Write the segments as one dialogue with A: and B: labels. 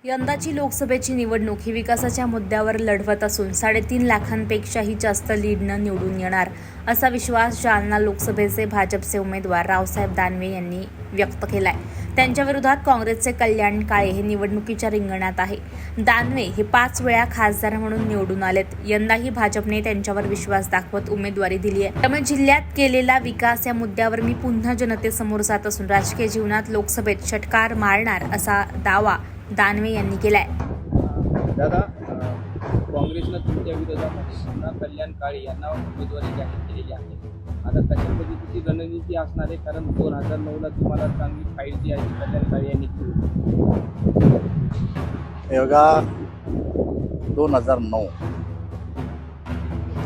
A: यंदाची लोकसभेची निवडणूक ही विकासाच्या मुद्द्यावर लढवत असून 3.5 लाखांपेक्षाही जास्त लीडनं निवडून येणार असा विश्वास जालना लोकसभेचे भाजपचे उमेदवार रावसाहेब दानवे यांनी व्यक्त केलाय। त्यांच्या विरोधात काँग्रेसचे कल्याण काळे हे निवडणुकीच्या रिंगणात आहे। दानवे हे 5 वेळा खासदार म्हणून निवडून आलेत। यंदाही भाजपने त्यांच्यावर विश्वास दाखवत उमेदवारी दिली आहे। त्यामुळे जिल्ह्यात केलेला विकास या मुद्द्यावर मी पुन्हा जनतेसमोर जात असून राजकीय जीवनात लोकसभेत षटकार मारणार असा दावा दानवे यांनी केलाय।
B: दादा, काँग्रेसनं तुमच्या विरोधामध्ये पुन्हा कल्याण काळे यांना उमेदवारी जाहीर केलेली आहे। आता कशा पद्धतीची रणनीती असणार आहे? कारण 2009ला तुम्हाला चांगली फाईट जी आहे कल्याण काळे यांनी केली।
C: बघा, 2009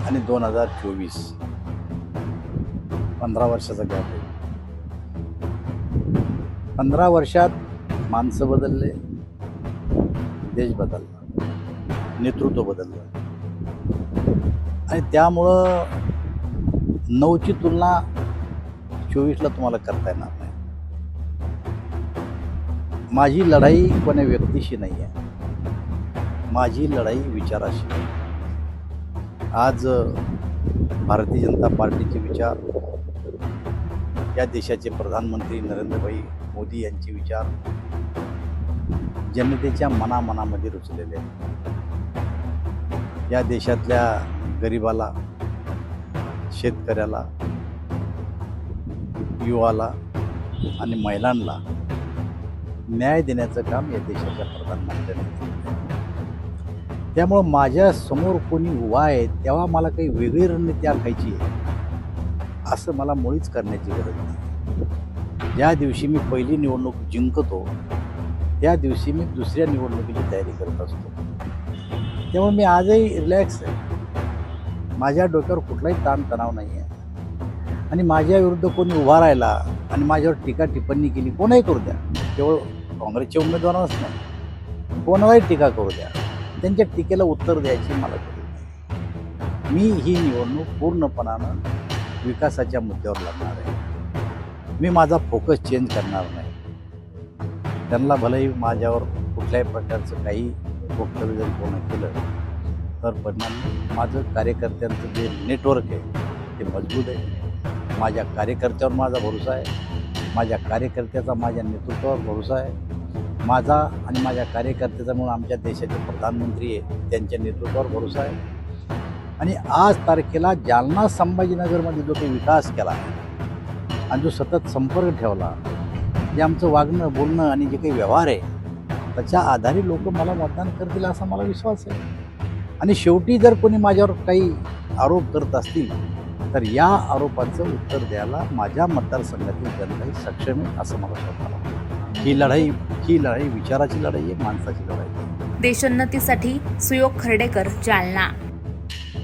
C: आणि 2024 15 वर्षाचा गॅप आहे। 15 वर्षात माणसं बदलले, देश बदलला, नेतृत्व बदललं आणि त्यामुळं 9ची तुलना 24ला तुम्हाला करता येणार नाही। माझी लढाई कोण्या व्यक्तीशी नाही आहे, माझी लढाई विचाराशी आहे। आज भारतीय जनता पार्टीचे विचार, या देशाचे प्रधानमंत्री नरेंद्रभाई मोदी यांचे विचार जनतेच्या मनामध्ये रुजलेले आहेत। या देशातल्या गरिबाला, शेतकऱ्याला, युवाला आणि महिलांना न्याय देण्याचं काम या देशाच्या प्रधानमंत्र्यांनी केलं। त्यामुळं माझ्या समोर कोणी उभा आहे तेव्हा मला काही वेगळी रणनीती आखायची आहे असं मला मुळीच करण्याची गरज नाही। ज्या दिवशी मी पहिली निवडणूक जिंकतो त्या दिवशी मी दुसऱ्या निवडणुकीची तयारी करत असतो। त्यामुळे मी आजही रिलॅक्स आहे, माझ्या डोक्यावर कुठलाही ताणतणाव नाही आहे आणि माझ्या विरुद्ध कोणी उभा राहिला आणि माझ्यावर टीका टिप्पणी केली, कोणाही करू द्या, केवळ काँग्रेसचे उमेदवारच नाही, कोणालाही टीका करू द्या, त्यांच्या टीकेला उत्तर द्यायची मला गरज नाही। मी ही निवडणूक पूर्णपणानं विकासाच्या मुद्द्यावर लढणार आहे। मी माझा फोकस चेंज करणार नाही। त्यांना भलेही माझ्यावर कुठल्याही प्रकारचं काही वक्तव्य जरी कोणी केलं तर परिणाम माझं कार्यकर्त्यांचं जे नेटवर्क आहे ते मजबूत आहे। माझ्या कार्यकर्त्यावर माझा भरोसा आहे, माझ्या कार्यकर्त्याचा माझ्या नेतृत्वावर भरोसा आहे। माझा आणि माझ्या कार्यकर्त्याचा म्हणून आमच्या देशाचे प्रधानमंत्री आहे त्यांच्या नेतृत्वावर भरोसा आहे। आणि आज तारखेला जालना संभाजीनगरमध्ये जो काही विकास केला आणि जो सतत संपर्क ठेवला, जे आमचं वागणं बोलणं आणि जे काही व्यवहार आहे त्याच्या आधारे लोक मला मतदान करतील असा मला विश्वास आहे। आणि शेवटी जर कोणी माझ्यावर काही आरोप करत असतील तर या आरोपाचं उत्तर द्यायला माझ्या मतदारसंघातील जनताही सक्षम आहे असं मला स्वतःला वाटतं। ही लढाई विचाराची लढाई आहे, माणसाची लढाई आहे।
A: देशोन्नतीसाठी सुयोग खर्डेकर, जालना।